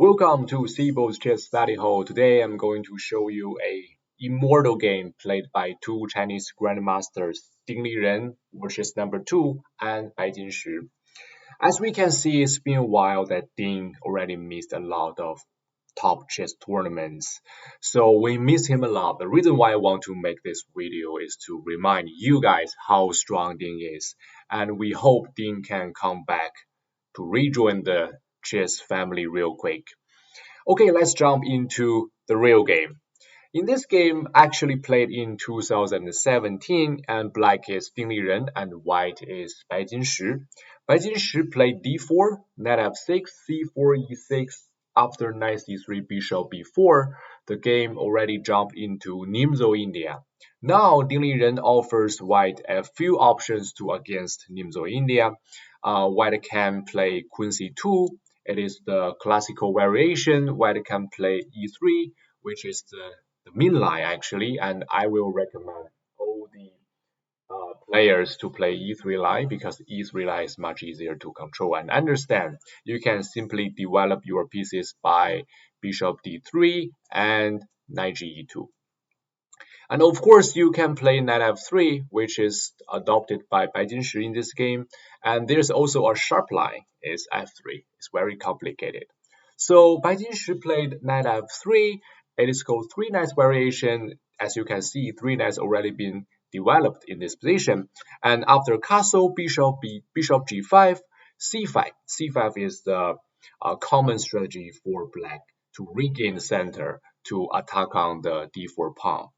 Welcome to Sibo's Chess Study Hall. Today I'm going to show you a Immortal game played by two Chinese grandmasters, Ding Liren versus number 2 and Bai Jinshi. As we can see, it's been a while that Ding already missed a lot of top chess tournaments. So we miss him a lot. The reason why I want to make this video is to remind you guys how strong Ding is. And we hope Ding can come back to rejoin the chess family real quick. Okay, let's jump into the real game. In this game, actually played in 2017, and black is Ding Liren and white is Bai Jinshi. Bai Jinshi played d4, knight f6, c4, e6. After knight c3, bishop b4, the game already jumped into Nimzo India. Now, Ding Liren offers white a few options to against Nimzo India. White can play queen c2. It is the classical variation. White can play e3, which is the mean line actually, and I will recommend all the players to play e3 line because e3 line is much easier to control and understand. You can simply develop your pieces by bishop d3 and knight ge2. And of course, you can play knight f3, which is adopted by Bai Jinshi in this game. And there's also a sharp line, is f3. It's very complicated. So Bai Jinshi played knight f3. It is called three knights variation. As you can see, three knights already been developed in this position. And after castle, bishop g5, c5. c5 is the common strategy for black to regain the center to attack on the d4 pawn.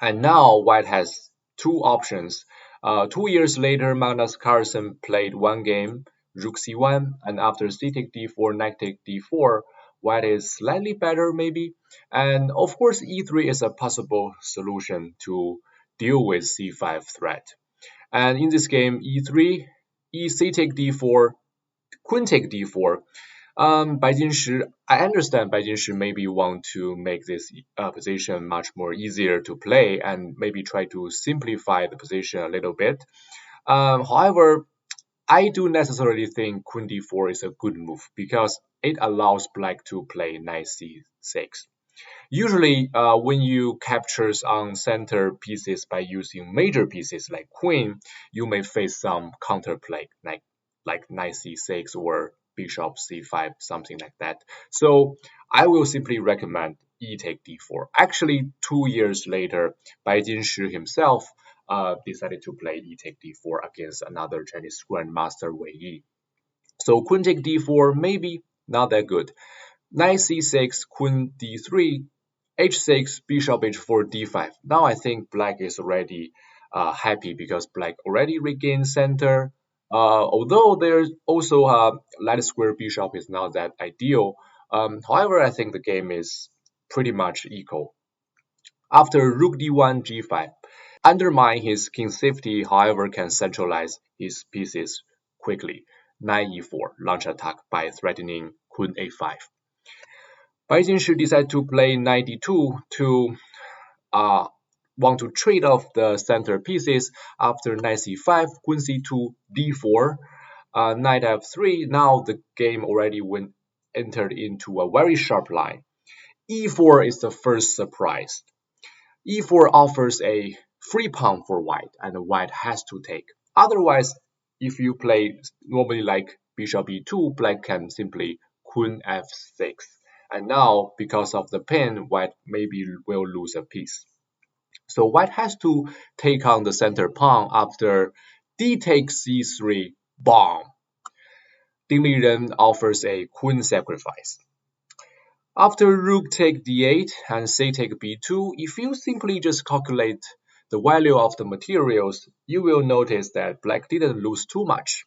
And now white has two options. 2 years later, Magnus Carlsen played one game, rook c1, and after c take d4, knight take d4, white is slightly better maybe. And of course, e3 is a possible solution to deal with c5 threat. And in this game, e3, c take d4, queen take d4. Bai Jinshi, I understand Bai Jinshi maybe want to make this position much more easier to play and maybe try to simplify the position a little bit. However, I do necessarily think queen d4 is a good move because it allows black to play knight c6. Usually, when you capture on center pieces by using major pieces like queen, you may face some counterplay like knight c6 or bishop c5, something like that. So I will simply recommend e take d4. Actually, 2 years later, Bai Jinshi himself decided to play e take d4 against another Chinese grandmaster Wei Yi. So queen take d4, maybe not that good. Knight c6, queen d3, h6, bishop h4, d5. Now I think black is already happy because black already regained center. Although there's also a light square bishop is not that ideal. However, I think the game is pretty much equal. After rook d1, g5, undermine his king safety, however, can centralize his pieces quickly. Knight e4, launch attack by threatening queen a5. Bai Jinshi decided to play knight d2 to want to trade off the center pieces. After knight c5, queen c2, d4, knight f3. Now the game already entered into a very sharp line. e4 is the first surprise. e4 offers a free pawn for white, and white has to take. Otherwise, if you play normally like bishop e2, black can simply queen f6. And now, because of the pin, white maybe will lose a piece. So white has to take on the center pawn after d takes c3, bomb. Ding Liren offers a queen sacrifice. After rook take d8 and c take b2, if you simply just calculate the value of the materials, you will notice that black didn't lose too much.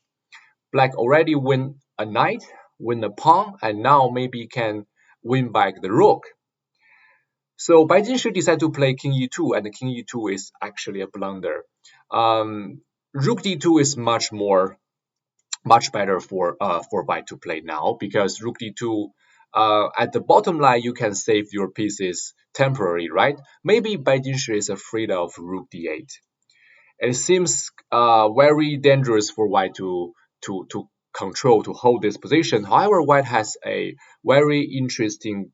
Black already win a knight, win a pawn, and now maybe can win back the rook. So Bai Jinshi decided to play king e2, and king e2 is actually a blunder. Rook d2 is much better for white to play now because rook d2 at the bottom line you can save your pieces temporarily, right? Maybe Bai Jinshi is afraid of rook d8. It seems very dangerous for white to control to hold this position. However, white has a very interesting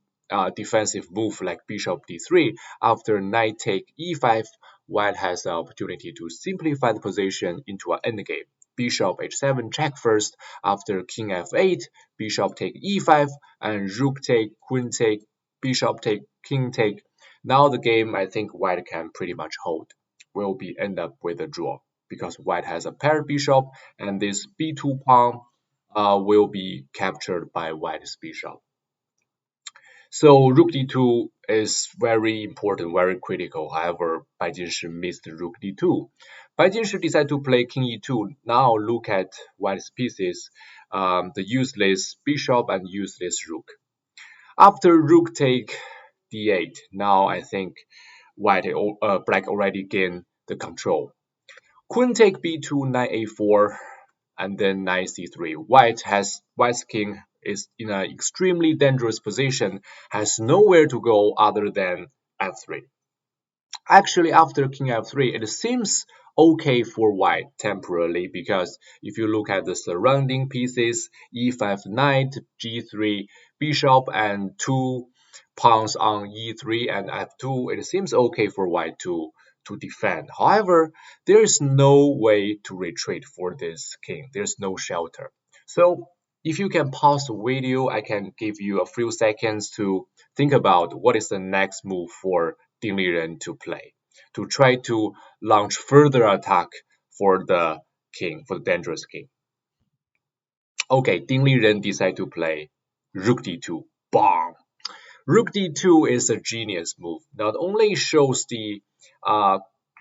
defensive move like bishop d3. After knight take e5, white has the opportunity to simplify the position into an endgame. Bishop h7 check first. After king f8, bishop take e5, and rook take, queen take, bishop take, king take. Now the game, I think white can pretty much hold. Will be end up with a draw because white has a paired bishop, and this b2 pawn will be captured by white's bishop. So rook d2 is very important, very critical. However, Bai Jinshi missed rook d2. Bai Jinshi decided to play king e2. Now look at white's pieces, the useless bishop and useless rook. After rook take d8, now I think black already gained the control. Queen take b2, knight a4, and then knight c3. White's king is in an extremely dangerous position, has nowhere to go other than f3. Actually, after king f3, it seems okay for white temporarily, because if you look at the surrounding pieces, e5 knight, g3 bishop, and 2 pawns on e3 and f2, it seems okay for white to defend. However, there is no way to retreat for this king. There's no shelter. So if you can pause the video, I can give you a few seconds to think about what is the next move for Ding Liren to play, to try to launch further attack for the king, for the dangerous king. Okay, Ding Liren decided to play rook d2. Bang! Rook d2 is a genius move. Not only shows the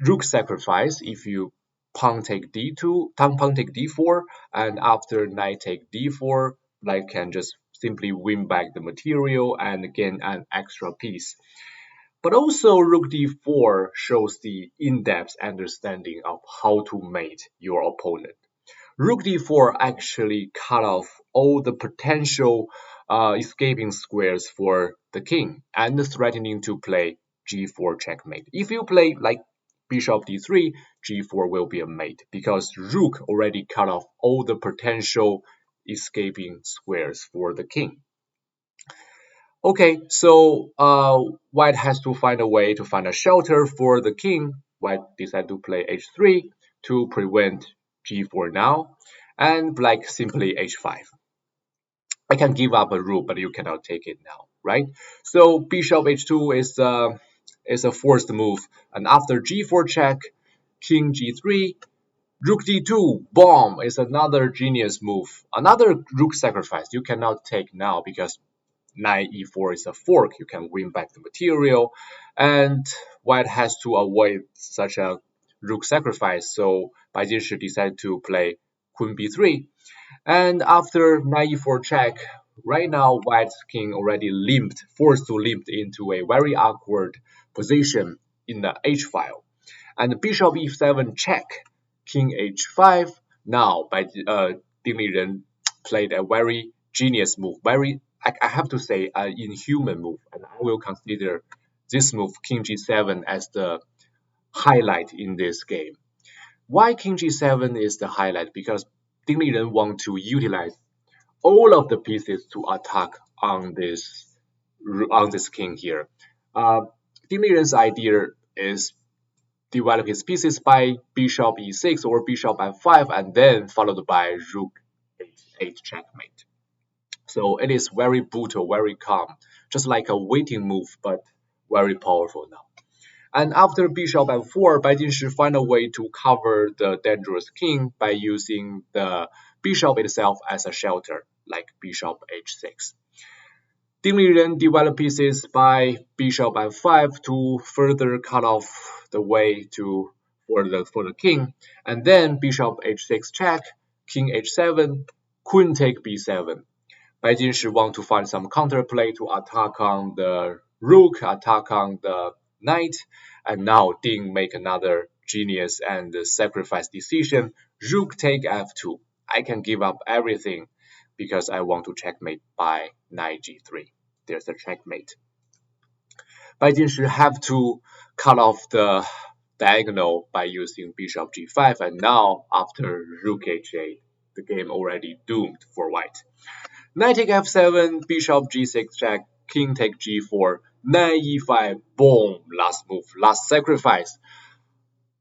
rook sacrifice if you pawn take d2, pawn take d4, and after knight take d4, black can just simply win back the material and gain an extra piece. But also rook d4 shows the in-depth understanding of how to mate your opponent. Rook d4 actually cut off all the potential escaping squares for the king and threatening to play g4 checkmate. If you play like bishop d3, g4 will be a mate because rook already cut off all the potential escaping squares for the king. Okay, so white has to find a way to find a shelter for the king. White decided to play h3 to prevent g4 now, and black simply h5. I can give up a rook, but you cannot take it now, right? So bishop h2 is a forced move, and after g4 check, king g3, rook d2, bomb is another genius move, another rook sacrifice. You cannot take now because knight e4 is a fork. You can win back the material, and white has to avoid such a rook sacrifice. So Bai Jinshi decided to play queen b3, and after knight e4 check, right now white's king already forced to limp into a very awkward position in the h file, and bishop e7 check, king h5. Now Ding Liren played a very genius move, I have to say an inhuman move, and I will consider this move king g7 as the highlight in this game. Why king g7 is the highlight? Because Ding Liren want to utilize all of the pieces to attack on this king here. Ding Liren's idea is develop his pieces by bishop e6 or bishop f5, and then followed by rook h8 checkmate. So it is very brutal, very calm, just like a waiting move, but very powerful now. And after bishop f4, Bai Jinshi find a way to cover the dangerous king by using the bishop itself as a shelter, like bishop h6. Ding Liren developed pieces by bishop f5 to further cut off the way for the king, and then bishop h6 check, king h7, queen take b7. Bai Jinshi want to find some counterplay to attack on the rook, attack on the knight, and now Ding make another genius and sacrifice decision. Rook take f2. I can give up everything because I want to checkmate by knight g3. There's a checkmate. Bai Jinshi have to cut off the diagonal by using bishop g5, and now after rook h8, the game already doomed for white. Knight take f7, bishop g6 check, king take g4, knight e5, boom, last move, last sacrifice.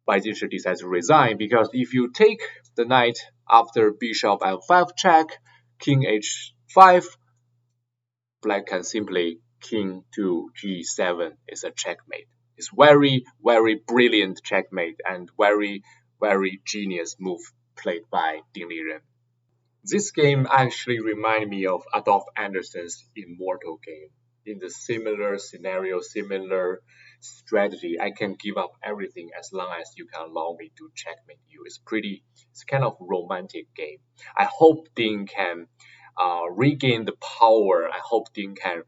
Bai Jinshi decides to resign because if you take the knight after bishop f5 check, king h5, black can simply king to g7 is a checkmate. It's very, very brilliant checkmate and very, very genius move played by Ding Liren. This game actually reminds me of Adolf Anderson's Immortal game. In the similar scenario, similar strategy, I can give up everything as long as you can allow me to checkmate you. It's kind of romantic game. I hope Ding can regain the power. I hope Ding can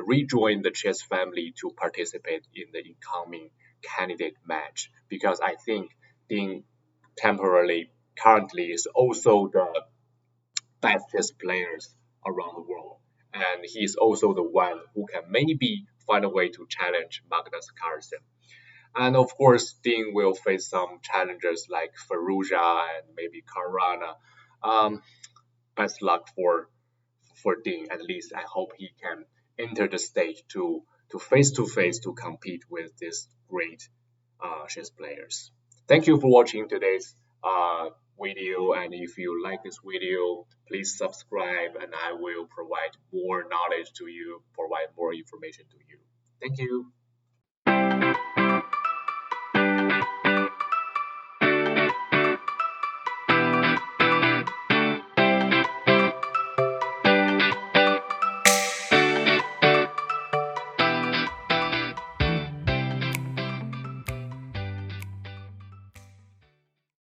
rejoin the chess family to participate in the incoming candidate match because I think Ding currently is also the best chess players around the world. And he's also the one who can maybe find a way to challenge Magnus Carlsen. And of course, Ding will face some challengers like Ferrugia and maybe Caruana. Best luck for Ding. At least I hope he can enter the stage to face to compete with these great chess players. Thank you for watching today's video, and if you like this video, please subscribe and I will provide more knowledge to you, provide more information to you. Thank you.